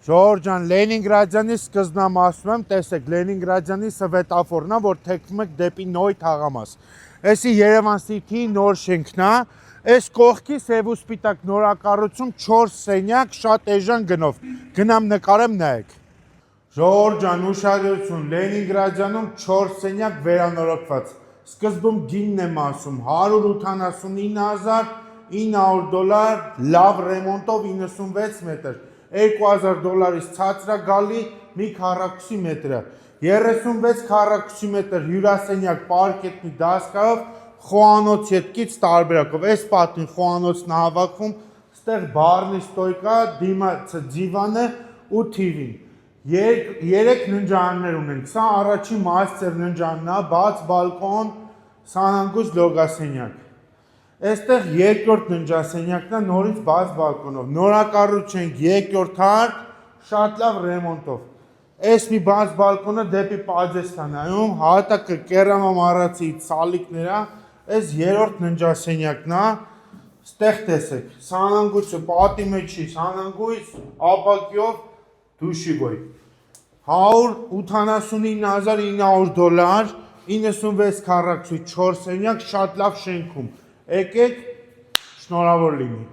Ժորժան, Լենինգրադյանի սկզբնամ ասում եմ, տեսեք, Լենինգրադյանի սվետաֆորն է, որ թեքվում եք դեպի Նոյ թաղամաս։ Էսի Երևան City-ի նոր շենքն է, այս կողքի սև ու սպիտակ նորակառուցում 4 սենյակ շատ էժան գնով։ Գնամ նկարեմ նայեք։ Ժորժան, ուշադրություն, Լենինգրադյանում 4 սենյակ վերանորոգված։ Սկզբում գինն եմ ասում, 189,900 $, լավ ռեմոնտով 96 մետր, $2000-ից ցածր է գալի մի քառակուսի մետրը, 36 քառակուսի մետր հյուրասենյակ պարկետնի դասկայով, խոհանոց ետքից տարբերակով, այս պատին խոհանոցն է հավաքվում, ստեղ բարնի ստոյկա, դիմացը դիվանը ու TV-ն։ 3 ննջարաններ ունենք, սա առաջին մաստեր ննջարանն է, բաց բալկոն, սանանգույց լոգասենյակ։ Այստեղ երկրորդ ննջասենյակն է, նորից բաց բալկոնով, նորակառուցենք երկրորդ հարկ, շատ լավ ռեմոնտով։ Այս մի բաց բալկոնը դեպի Պաջեստան նայում, հատակը կերամամ առացի սալիկներ է, այս երրորդ ննջասենյակն է, ստեղ տեսեք, սանանգույցը պատի մեջի, սանանգույց ապակյով դուշիբոյ, $189,900, 96 քառակուսի 4 սենյակ, շատ լավ շենքում, եկեք, շնորհավոր լինի։